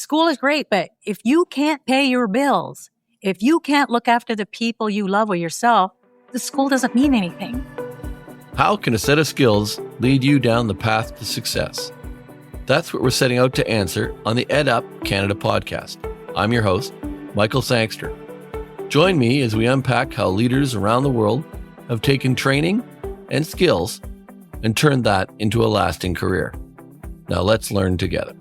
school is great, but if you can't pay your bills, if you can't look after the people you love or yourself, the school doesn't mean anything. How can a set of skills lead you down the path to success? That's what we're setting out to answer on the EdUp Canada podcast. I'm your host, Michael Sangster. Join me as we unpack how leaders around the world have taken training and skills and turned that into a lasting career. Now let's learn together.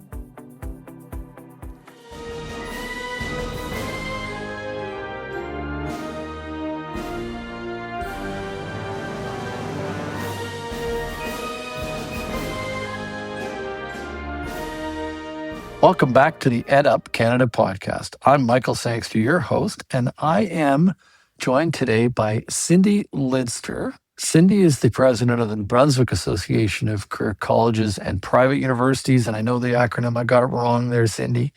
Welcome back to the EdUp Canada podcast. I'm Michael Sangster, your host, and I am joined today by Cindy Lidster. Cindy is the president of the New Brunswick Association of Career Colleges and Private Universities, and I know the acronym, I got it wrong there, Cindy,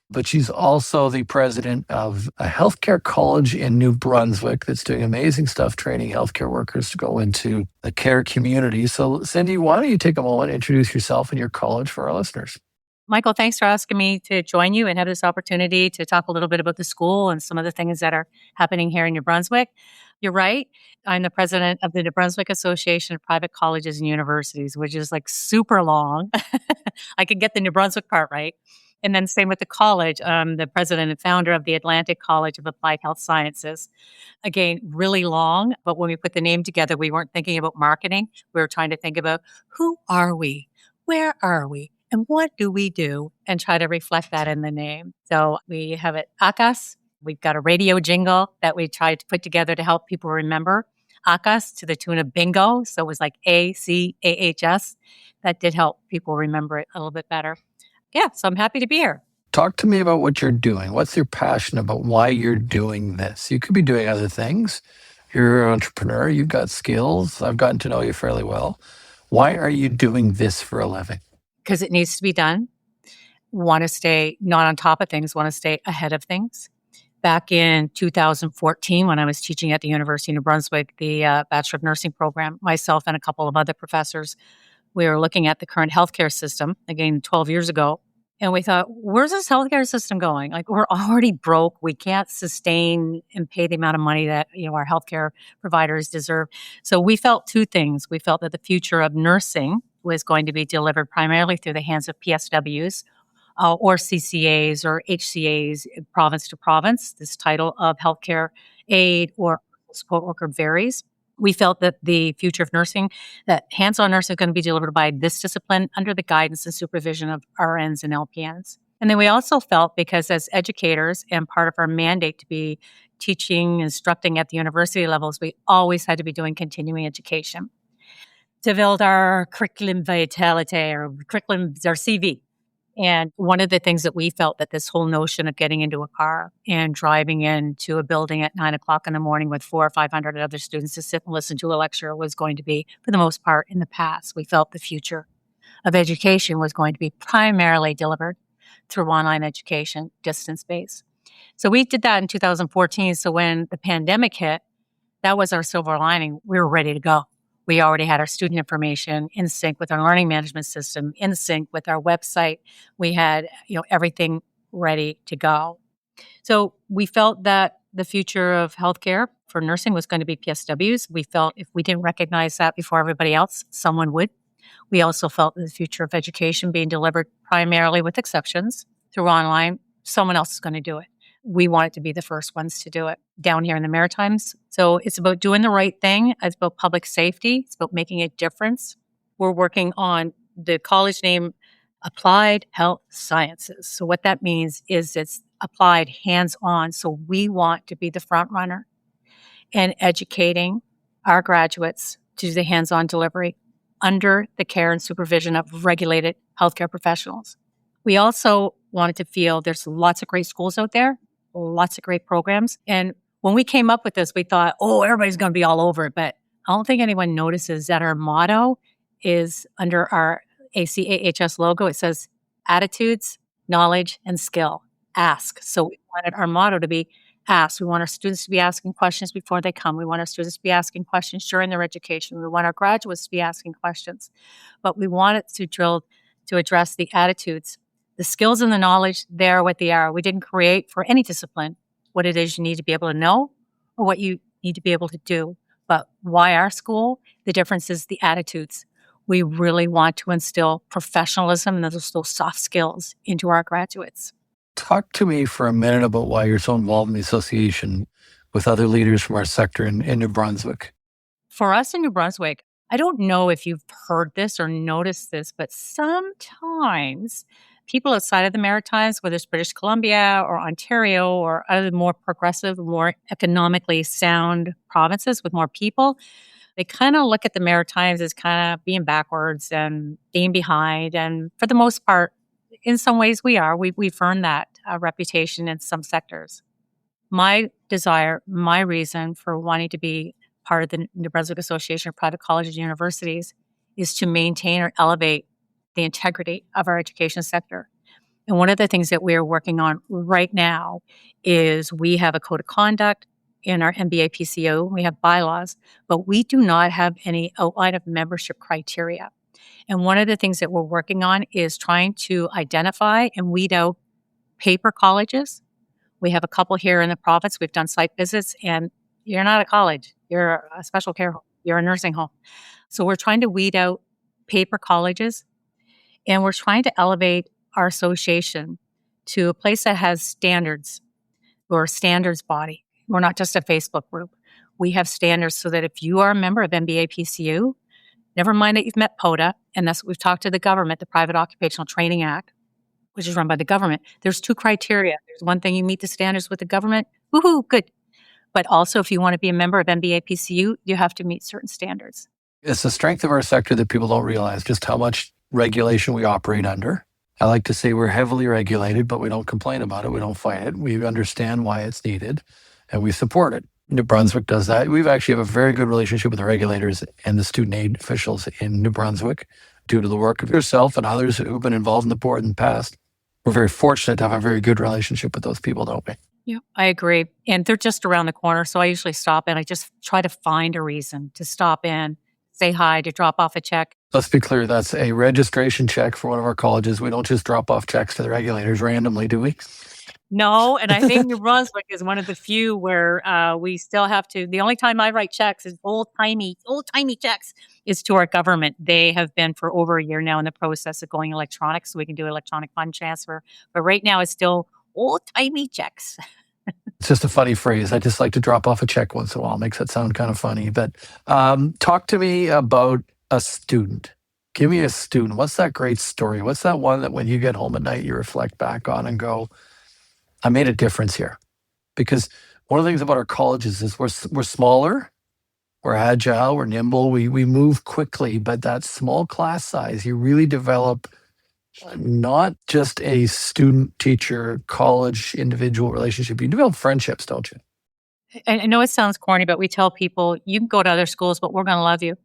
but she's also the president of a healthcare college in New Brunswick that's doing amazing stuff, training healthcare workers to go into the care community. So Cindy, why don't you take a moment and introduce yourself and your college for our listeners? Michael, thanks for asking me to join you and have this opportunity to talk a little bit about the school and some of the things that are happening here in New Brunswick. You're right. I'm the president of the New Brunswick Association of Private Colleges and Universities, which is like super long. I could get the New Brunswick part right. And then same with the college. I'm the president and founder of the Atlantic College of Applied Health Sciences. Again, really long, but when we put the name together, we weren't thinking about marketing. We were trying to think about who are we? Where are we? And what do we do? And try to reflect that in the name. So we have at ACAHS. We've got a radio jingle that we tried to put together to help people remember ACAHS to the tune of bingo. So it was like ACAHS. That did help people remember it a little bit better. Yeah, so I'm happy to be here. Talk to me about what you're doing. What's your passion about why you're doing this? You could be doing other things. You're an entrepreneur. You've got skills. I've gotten to know you fairly well. Why are you doing this for a living? Because it needs to be done. Want to stay not on top of things, want to stay ahead of things. Back in 2014, when I was teaching at the University of New Brunswick, the Bachelor of Nursing program, myself and a couple of other professors, we were looking at the current healthcare system, again, 12 years ago, and we thought, where's this healthcare system going? Like, we're already broke. We can't sustain and pay the amount of money that, our healthcare providers deserve. So we felt two things. We felt that the future of nursing was going to be delivered primarily through the hands of PSWs or CCAs or HCAs, province to province. This title of healthcare aide or support worker varies. We felt that the future of nursing, that hands-on nursing is going to be delivered by this discipline under the guidance and supervision of RNs and LPNs. And then we also felt, because as educators and part of our mandate to be teaching, instructing at the university levels, we always had to be doing continuing education to build our curriculum vitality or curriculum, our CV. And one of the things that we felt that this whole notion of getting into a car and driving into a building at 9 o'clock in the morning with 400 or 500 other students to sit and listen to a lecture was going to be, for the most part, in the past. We felt the future of education was going to be primarily delivered through online education, distance-based. So we did that in 2014. So when the pandemic hit, that was our silver lining. We were ready to go. We already had our student information in sync with our learning management system, in sync with our website. We had, everything ready to go. So we felt that the future of healthcare for nursing was going to be PSWs. We felt if we didn't recognize that before everybody else, someone would. We also felt the future of education being delivered primarily, with exceptions, through online, someone else is going to do it. We wanted to be the first ones to do it down here in the Maritimes. So it's about doing the right thing. It's about public safety. It's about making a difference. We're working on the college name, Applied Health Sciences. So what that means is it's applied hands-on. So we want to be the front runner in educating our graduates to do the hands-on delivery under the care and supervision of regulated healthcare professionals. We also wanted to feel there's lots of great schools out there, lots of great programs. And when we came up with this, we thought, everybody's going to be all over it. But I don't think anyone notices that our motto is under our ACAHS logo. It says attitudes, knowledge, and skill. Ask. So we wanted our motto to be ask. We want our students to be asking questions before they come. We want our students to be asking questions during their education. We want our graduates to be asking questions. But we want it to address the attitudes The skills and the knowledge, they're what they are. We didn't create for any discipline what it is you need to be able to know or what you need to be able to do. But why our school? The difference is the attitudes. We really want to instill professionalism and those soft skills into our graduates. Talk to me for a minute about why you're so involved in the association with other leaders from our sector in New Brunswick. For us in New Brunswick, I don't know if you've heard this or noticed this, but sometimes people outside of the Maritimes, whether it's British Columbia or Ontario or other more progressive, more economically sound provinces with more people, they kind of look at the Maritimes as kind of being backwards and being behind. And for the most part, in some ways we are. We've earned that reputation in some sectors. My desire, my reason for wanting to be part of the New Brunswick Association of Private Colleges and Universities is to maintain or elevate the integrity of our education sector. And one of the things that we're working on right now is we have a code of conduct in our MBA PCO. We have bylaws, but we do not have any outline of membership criteria. And one of the things that we're working on is trying to identify and weed out paper colleges. We have a couple here in the province. We've done site visits, and you're not a college. You're a special care home. You're a nursing home. So we're trying to weed out paper colleges, and we're trying to elevate our association to a place that has standards or a standards body. We're not just a Facebook group. We have standards so that if you are a member of MBA PCU, never mind that you've met POTA, and that's what we've talked to the government, the Private Occupational Training Act, which is run by the government. There's two criteria. There's one thing, you meet the standards with the government. Woohoo, good. But also, if you want to be a member of MBA PCU, you have to meet certain standards. It's the strength of our sector that people don't realize just how much regulation we operate under. I like to say we're heavily regulated, but we don't complain about it. We don't fight it. We understand why it's needed, and we support it. New Brunswick does that. We've actually have a very good relationship with the regulators and the student aid officials in New Brunswick due to the work of yourself and others who've been involved in the board in the past. We're very fortunate to have a very good relationship with those people, don't we? Yeah, I agree. And they're just around the corner. So I usually stop and I just try to find a reason to stop in, say hi, to drop off a check. Let's be clear, that's a registration check for one of our colleges. We don't just drop off checks to the regulators randomly, do we? No, and I think New Brunswick is one of the few where we still have to. The only time I write checks is old-timey checks is to our government. They have been for over a year now in the process of going electronic, so we can do electronic fund transfer. But right now, it's still old-timey checks. It's just a funny phrase. I just like to drop off a check once in a while. Makes it sound kind of funny. But talk to me about a student. Give me a student. What's that great story? What's that one that when you get home at night, you reflect back on and go, I made a difference here? Because one of the things about our colleges is we're smaller, we're agile, we're nimble, we move quickly, but that small class size, you really develop not just a student, teacher, college, individual relationship. You develop friendships, don't you? I know it sounds corny, but we tell people, you can go to other schools, but we're going to love you.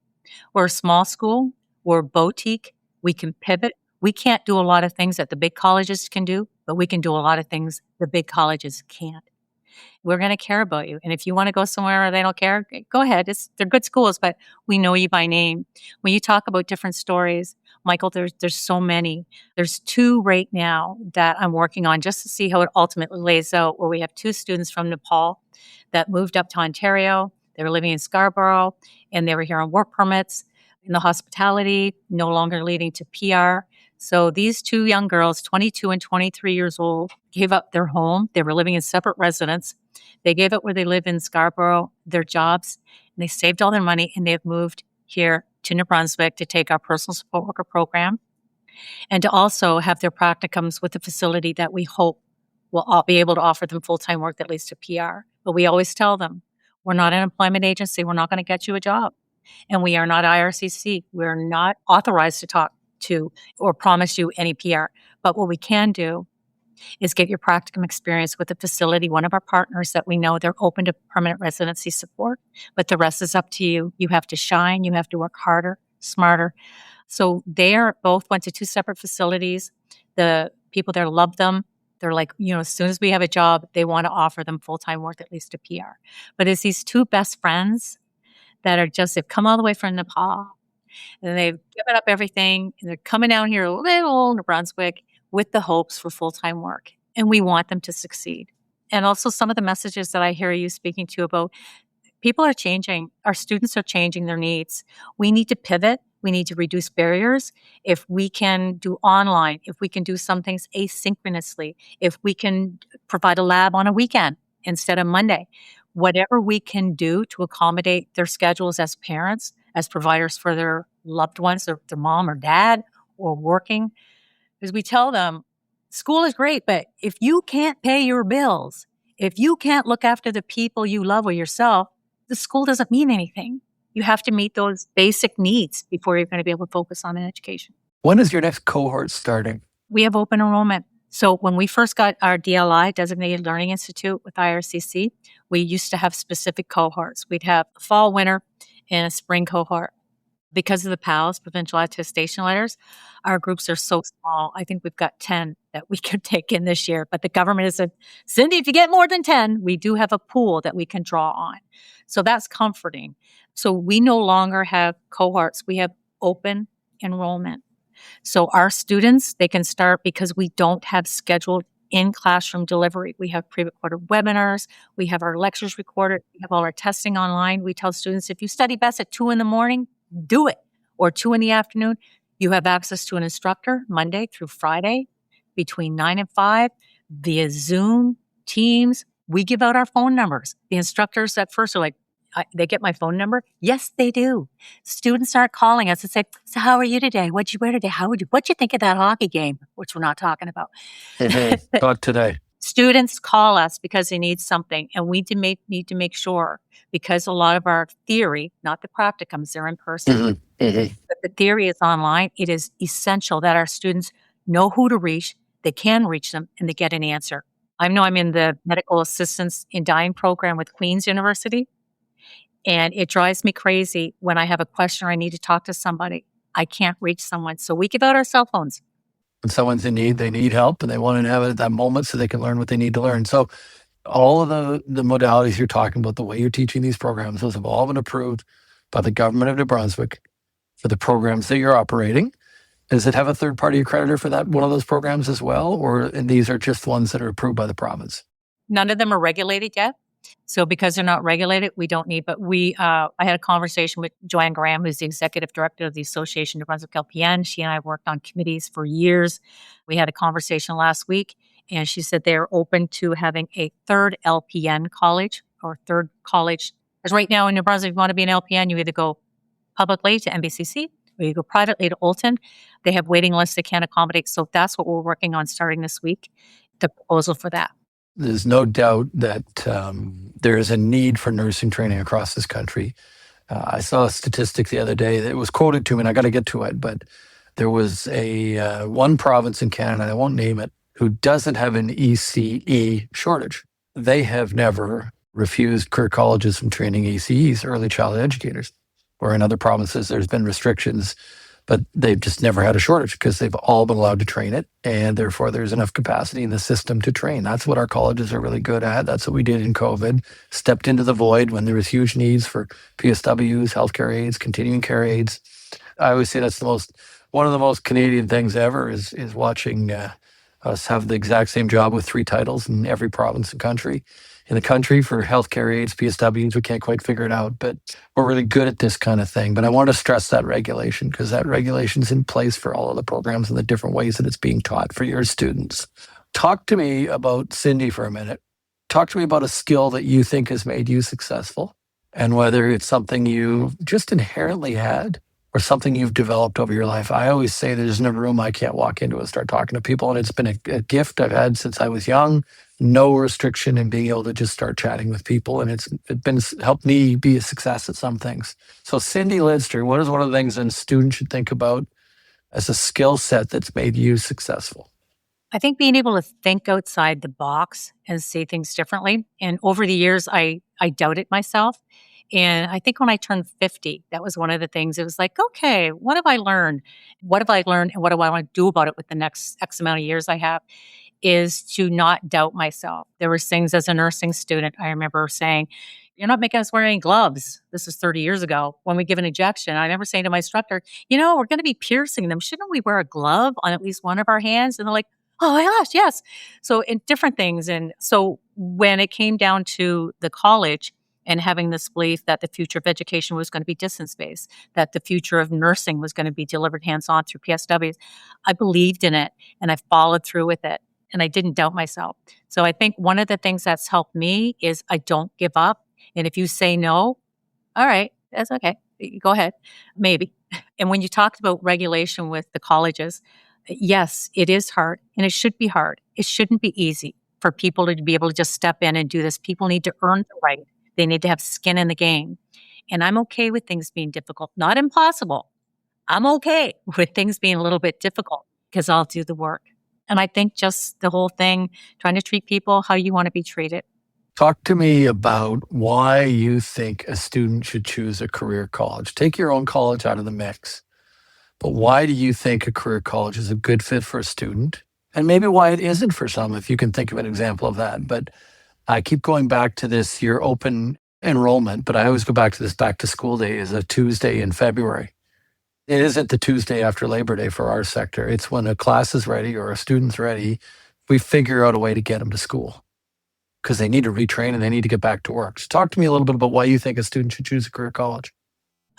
We're a small school. We're a boutique. We can pivot. We can't do a lot of things that the big colleges can do, but we can do a lot of things the big colleges can't. We're going to care about you. And if you want to go somewhere where they don't care, go ahead. They're good schools, but we know you by name. When you talk about different stories, Michael, there's so many. There's two right now that I'm working on just to see how it ultimately lays out, where we have two students from Nepal that moved up to Ontario. They were living in Scarborough, and they were here on work permits in the hospitality, no longer leading to PR. So these two young girls, 22 and 23 years old, gave up their home. They were living in separate residence. They gave up where they live in Scarborough, their jobs, and they saved all their money, and they have moved here to New Brunswick to take our personal support worker program and to also have their practicums with the facility that we hope will all be able to offer them full-time work that leads to PR. But we always tell them, we're not an employment agency. We're not going to get you a job. And we are not IRCC. We're not authorized to talk to or promise you any PR. But what we can do is get your practicum experience with a facility, one of our partners that we know they're open to permanent residency support, but the rest is up to you. You have to shine. You have to work harder, smarter. So they both went to two separate facilities. The people there love them. They're like, as soon as we have a job, they want to offer them full-time work that leads to PR. But it's these two best friends that they've come all the way from Nepal, and they've given up everything, and they're coming down here, little New Brunswick. with the hopes for full-time work. And we want them to succeed. And also some of the messages that I hear you speaking to about people are changing, our students are changing their needs. We need to pivot. We need to reduce barriers. If we can do online, if we can do some things asynchronously, if we can provide a lab on a weekend instead of Monday, whatever we can do to accommodate their schedules as parents, as providers for their loved ones, their mom or dad, or working, because we tell them school is great, but if you can't pay your bills, if you can't look after the people you love or yourself, the school doesn't mean anything. You have to meet those basic needs before you're going to be able to focus on an education. When is your next cohort starting? We have open enrollment. So when we first got our DLI, Designated Learning Institute with IRCC, we used to have specific cohorts. We'd have a fall, winter, and a spring cohort. Because of the PALS, provincial attestation letters, our groups are so small. I think we've got 10 that we could take in this year. But the government has said, Cindy, if you get more than 10, we do have a pool that we can draw on. So that's comforting. So we no longer have cohorts. We have open enrollment. So our students, they can start because we don't have scheduled in-classroom delivery. We have pre-recorded webinars. We have our lectures recorded. We have all our testing online. We tell students, if you study best at 2 a.m, do it. Or 2 p.m, you have access to an instructor Monday through Friday between 9 and 5 via Zoom, Teams. We give out our phone numbers. The instructors at first are like, they get my phone number? Yes, they do. Students start calling us and say, so how are you today? What'd you wear today? What'd you think of that hockey game? Which we're not talking about. Not today. Students call us because they need something, and we need to make sure, because a lot of our theory, not the practicums, they're in person, but the theory is online. It is essential that our students know who to reach, they can reach them, and they get an answer. I know I'm in the medical assistance in dying program with Queen's University, and it drives me crazy when I have a question or I need to talk to somebody. I can't reach someone, so we give out our cell phones. When someone's in need, they need help, and they want to have it at that moment so they can learn what they need to learn. So all of the modalities you're talking about, the way you're teaching these programs, those have all been approved by the government of New Brunswick for the programs that you're operating. Does it have a third-party accreditor for that one of those programs as well, or these are just ones that are approved by the province? None of them are regulated yet. So because they're not regulated, we don't need, but I had a conversation with Joanne Graham, who's the executive director of the Association of New Brunswick LPN. She and I have worked on committees for years. We had a conversation last week, and she said they're open to having a third LPN college or third college. Because right now in New Brunswick, if you want to be an LPN, you either go publicly to NBCC or you go privately to Olton. They have waiting lists they can't accommodate. So that's what we're working on starting this week, the proposal for that. There's no doubt that there is a need for nursing training across this country. I saw a statistic the other day that was quoted to me, and I got to get to it, but there was a one province in Canada, I won't name it, who doesn't have an ECE shortage. They have never refused career colleges from training ECEs, early childhood educators, where in other provinces there's been restrictions, but they've just never had a shortage because they've all been allowed to train it, and therefore there's enough capacity in the system to train. That's what our colleges are really good at. That's what we did in COVID. Stepped into the void when there was huge needs for PSWs, healthcare aides, continuing care aides. I always say that's one of the most Canadian things ever is watching us have the exact same job with 3 titles in every province and country. In the country for healthcare aides, PSWs, we can't quite figure it out, but we're really good at this kind of thing. But I want to stress that regulation because that regulation's in place for all of the programs and the different ways that it's being taught for your students. Talk to me about Cindy for a minute. Talk to me about a skill that you think has made you successful and whether it's something you just inherently had or something you've developed over your life. I always say there's no room I can't walk into and start talking to people, and it's been a gift I've had since I was young. No restriction in being able to just start chatting with people, and it's helped me be a success at some things. So Cindy Lidster, what is one of the things a student should think about as a skill set that's made you successful? I think being able to think outside the box and see things differently. And over the years, I doubted myself. And I think when I turned 50, that was one of the things. It was like, okay, what have I learned? What have I learned? And what do I want to do about it with the next X amount of years I have? Is to not doubt myself. There were things as a nursing student, I remember saying, you're not making us wear any gloves. This was 30 years ago when we give an injection. I remember saying to my instructor, we're going to be piercing them. Shouldn't we wear a glove on at least one of our hands? And they're like, Oh my gosh, yes. So in different things. And so when it came down to the college and having this belief that the future of education was going to be distance based, that the future of nursing was going to be delivered hands on through PSWs, I believed in it and I followed through with it and I didn't doubt myself. So I think one of the things that's helped me is I don't give up. And if you say no, all right, that's okay. Go ahead, maybe. And when you talked about regulation with the colleges, yes, it is hard and it should be hard. It shouldn't be easy for people to be able to just step in and do this. People need to earn the right. They need to have skin in the game. And I'm okay with things being difficult, not impossible. I'm okay with things being a little bit difficult because I'll do the work. And I think just the whole thing, trying to treat people how you want to be treated. Talk to me about why you think a student should choose a career college. Take your own college out of the mix. But why do you think a career college is a good fit for a student? And maybe why it isn't for some, if you can think of an example of that. But I keep going back to this year open enrollment, but I always go back to this back to school day is a Tuesday in February. It isn't the Tuesday after Labor Day for our sector. It's when a class is ready or a student's ready, we figure out a way to get them to school because they need to retrain and they need to get back to work. So talk to me a little bit about why you think a student should choose a career college.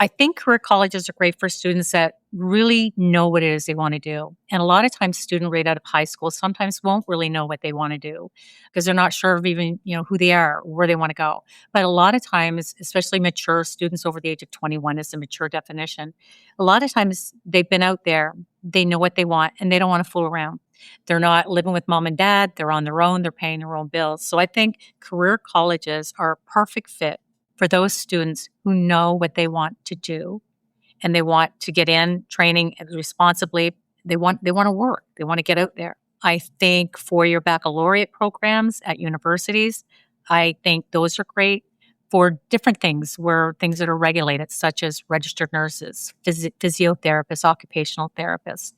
I think career colleges are great for students that really know what it is they want to do. And a lot of times students right out of high school sometimes won't really know what they want to do because they're not sure of even, who they are, where they want to go. But a lot of times, especially mature students over the age of 21 is a mature definition. A lot of times they've been out there, they know what they want and they don't want to fool around. They're not living with mom and dad, they're on their own, they're paying their own bills. So I think career colleges are a perfect fit for those students who know what they want to do and they want to get in training responsibly. They want to work. They want to get out there. I think four-year baccalaureate programs at universities, I think those are great for different things things that are regulated, such as registered nurses, physiotherapists, occupational therapists.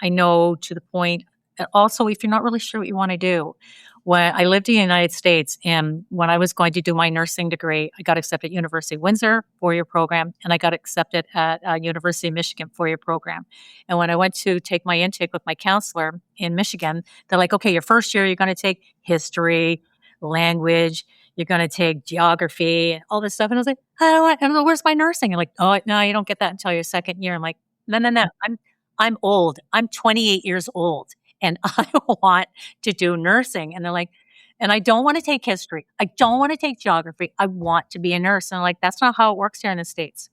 I know to the point, also, if you're not really sure what you want to do, when I lived in the United States and when I was going to do my nursing degree, I got accepted at University of Windsor, four-year program, and I got accepted at University of Michigan, four-year program. And when I went to take my intake with my counselor in Michigan, they're like, okay, your first year, you're going to take history, language, you're going to take geography, all this stuff. And I was like, I don't know, where's my nursing? And like, oh, no, you don't get that until your second year. I'm like, no, I'm old. I'm 28 years old. And I want to do nursing. And they're like, and I don't want to take history. I don't want to take geography. I want to be a nurse. And I'm like, that's not how it works here in the States.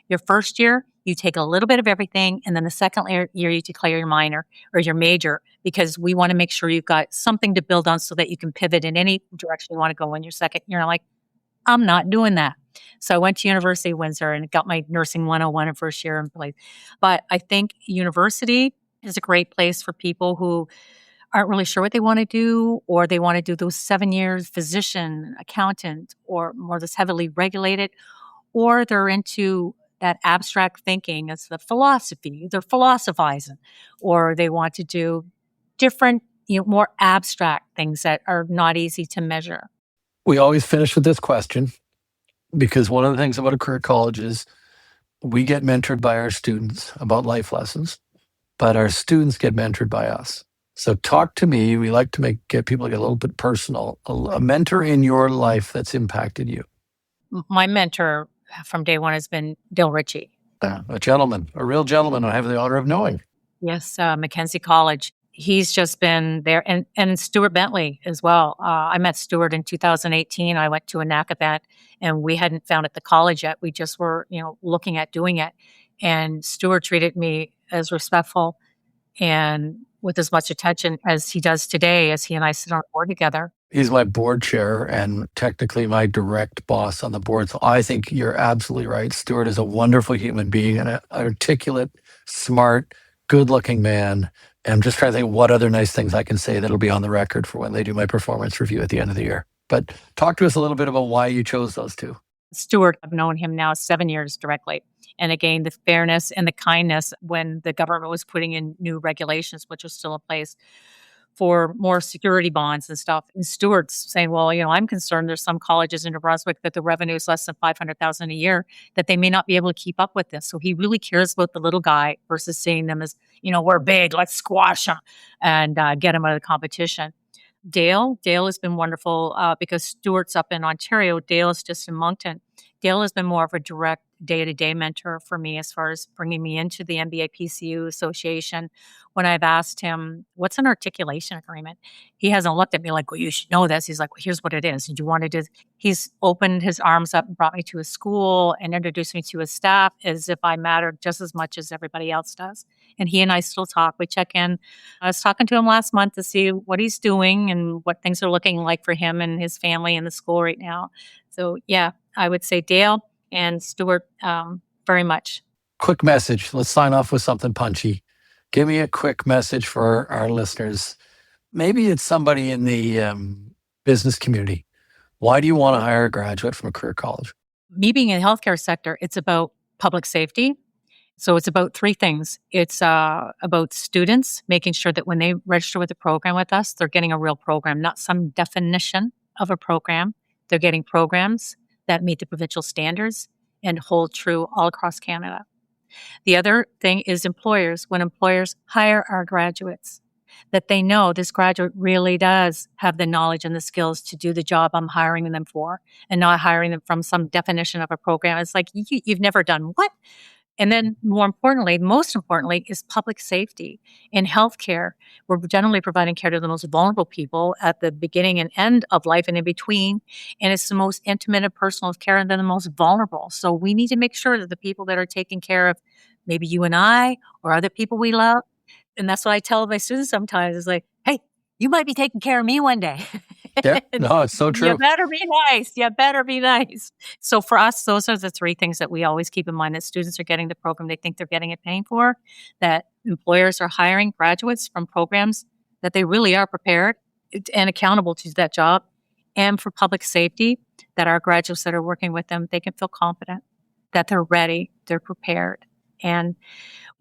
Your first year, you take a little bit of everything. And then the second year, you declare your minor or your major because we want to make sure you've got something to build on so that you can pivot in any direction you want to go in your second year. I'm like, I'm not doing that. So I went to University of Windsor and got my nursing 101 in first year in place. But I think university is a great place for people who aren't really sure what they want to do, or they want to do those 7 years physician, accountant, or more this heavily regulated, or they're into that abstract thinking as the philosophy, they're philosophizing, or they want to do different, more abstract things that are not easy to measure. We always finish with this question because one of the things about a career college is we get mentored by our students about life lessons, but our students get mentored by us. So talk to me. We like to get people to get a little bit personal. A mentor in your life that's impacted you. My mentor from day one has been Dale Ritchie. A gentleman, a real gentleman I have the honor of knowing. Yes, Mackenzie College. He's just been there. And Stuart Bentley as well. I met Stuart in 2018. I went to a NAC event and we hadn't found at the college yet. We just were, looking at doing it. And Stuart treated me as respectful and with as much attention as he does today as he and I sit on the board together. He's my board chair and technically my direct boss on the board. So I think you're absolutely right. Stuart is a wonderful human being and an articulate, smart, good-looking man. And I'm just trying to think what other nice things I can say that'll be on the record for when they do my performance review at the end of the year. But talk to us a little bit about why you chose those two. Stuart, I've known him now 7 years directly. And again, the fairness and the kindness when the government was putting in new regulations, which are still in place for more security bonds and stuff. And Stuart's saying, well, I'm concerned there's some colleges in New Brunswick that the revenue is less than 500,000 a year, that they may not be able to keep up with this. So he really cares about the little guy versus seeing them as, we're big, let's squash them and get them out of the competition. Dale has been wonderful because Stuart's up in Ontario. Dale is just in Moncton. Dale has been more of a direct day-to-day mentor for me as far as bringing me into the MBA PCU Association. When I've asked him, what's an articulation agreement? He hasn't looked at me like, well, you should know this. He's like, well, here's what it is. Do you want to do? He's opened his arms up and brought me to a school and introduced me to his staff as if I mattered just as much as everybody else does. And he and I still talk. We check in. I was talking to him last month to see what he's doing and what things are looking like for him and his family and the school right now. So, yeah, I would say Dale and Stuart very much. Quick message. Let's sign off with something punchy. Give me a quick message for our listeners. Maybe it's somebody in the business community. Why do you want to hire a graduate from a career college? Me being in the healthcare sector, it's about public safety. So it's about three things. It's about students, making sure that when they register with a program with us, they're getting a real program, not some definition of a program. They're getting programs that meet the provincial standards and hold true all across Canada. The other thing is employers. When employers hire our graduates, that they know this graduate really does have the knowledge and the skills to do the job I'm hiring them for, and not hiring them from some definition of a program. It's like, you've never done what? And then most importantly, is public safety. In healthcare, we're generally providing care to the most vulnerable people at the beginning and end of life and in between. And it's the most intimate and personal care, and they're the most vulnerable. So we need to make sure that the people that are taking care of maybe you and I or other people we love, and that's what I tell my students sometimes, is like, hey, you might be taking care of me one day. Yeah, no, it's so true. You better be nice. You better be nice. So for us, those are the three things that we always keep in mind, that students are getting the program they think they're getting it paying for, that employers are hiring graduates from programs that they really are prepared and accountable to that job, and for public safety, that our graduates that are working with them, they can feel confident, that they're ready, they're prepared. And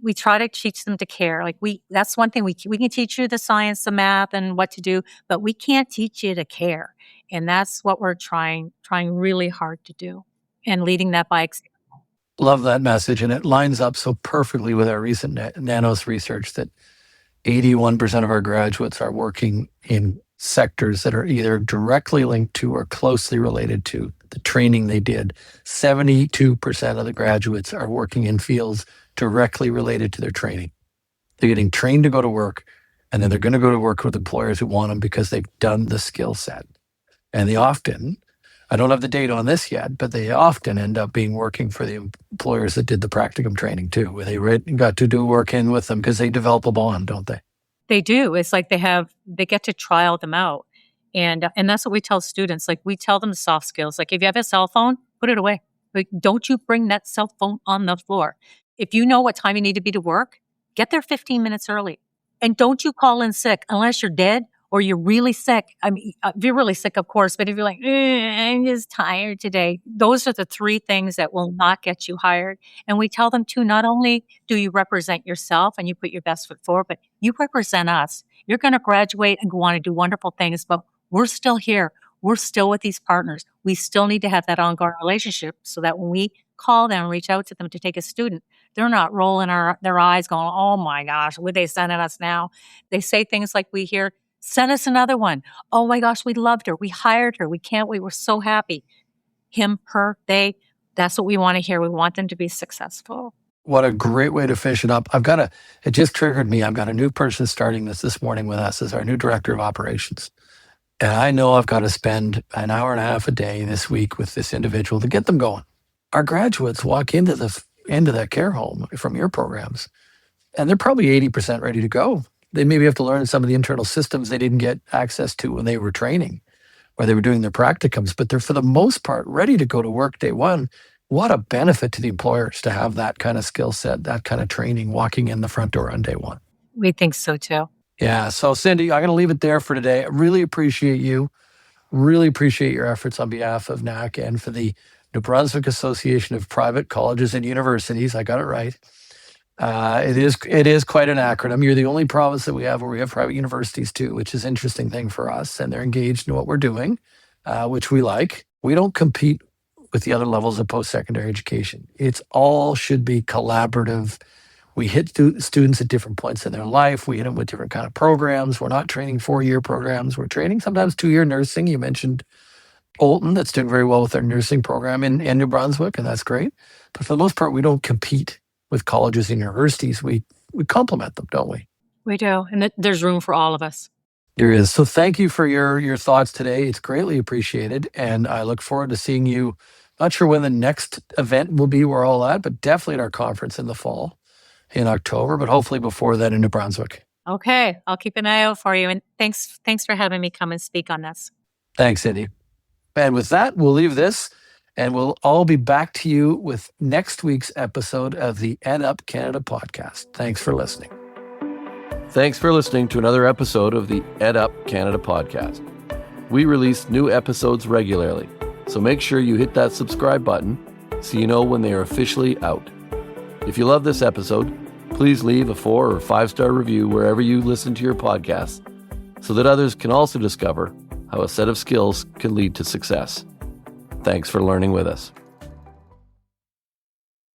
we try to teach them to care. Like that's one thing we can teach you the science, the math, and what to do, but we can't teach you to care. And that's what we're trying really hard to do, and leading that by example. Love that message. And it lines up so perfectly with our recent NANOS research that 81% of our graduates are working in sectors that are either directly linked to or closely related to the training they did. 72% of the graduates are working in fields directly related to their training. They're getting trained to go to work, and then they're going to go to work with employers who want them because they've done the skill set. And they often, I don't have the data on this yet, but they often end up being working for the employers that did the practicum training too, where they got to do work in with them because they develop a bond, don't they? They do. It's like they get to trial them out. And that's what we tell students. Like, we tell them the soft skills. Like, if you have a cell phone, put it away. Like, don't you bring that cell phone on the floor. If you know what time you need to be to work, get there 15 minutes early. And don't you call in sick unless you're dead or you're really sick. I mean, if you're really sick, of course, but if you're like, I'm just tired today, those are the three things that will not get you hired. And we tell them too, not only do you represent yourself and you put your best foot forward, but you represent us. You're going to graduate and go on to do wonderful things, but we're still here. We're still with these partners. We still need to have that ongoing relationship so that when we call them, reach out to them to take a student, they're not rolling their eyes going, oh my gosh, would they send us now? They say things like we hear, send us another one. Oh my gosh, we loved her. We hired her. We can't wait. We're so happy. Him, her, they, that's what we want to hear. We want them to be successful. What a great way to finish it up. It just triggered me. I've got a new person starting this morning with us as our new director of operations. And I know I've got to spend an hour and a half a day this week with this individual to get them going. Our graduates walk into that care home from your programs, and they're probably 80% ready to go. They maybe have to learn some of the internal systems they didn't get access to when they were training or they were doing their practicums, but they're for the most part ready to go to work day one. What a benefit to the employers to have that kind of skill set, that kind of training walking in the front door on day one. We think so too. Yeah. So Cindy, I'm going to leave it there for today. I really appreciate you. Really appreciate your efforts on behalf of NAC and for the New Brunswick Association of Private Colleges and Universities. I got it right. It is quite an acronym. You're the only province that we have where we have private universities too, which is an interesting thing for us. And they're engaged in what we're doing, which we like. We don't compete with the other levels of post-secondary education. It's all should be collaborative. We hit students at different points in their life. We hit them with different kind of programs. We're not training 4-year programs. We're training sometimes 2-year nursing. You mentioned Olton, that's doing very well with their nursing program in New Brunswick, and that's great. But for the most part, we don't compete with colleges and universities. We complement them, don't we? We do. And there's room for all of us. There is. So thank you for your thoughts today. It's greatly appreciated. And I look forward to seeing you. Not sure when the next event will be we're all at, but definitely at our conference in the fall in October, but hopefully before that in New Brunswick. Okay. I'll keep an eye out for you. And thanks for having me come and speak on this. Thanks, Cindy. And with that, we'll leave this and we'll all be back to you with next week's episode of the EdUp Canada podcast. Thanks for listening. Thanks for listening to another episode of the EdUp Canada podcast. We release new episodes regularly, so make sure you hit that subscribe button so you know when they are officially out. If you love this episode, please leave a 4 or 5-star review wherever you listen to your podcasts so that others can also discover how a set of skills can lead to success. Thanks for learning with us.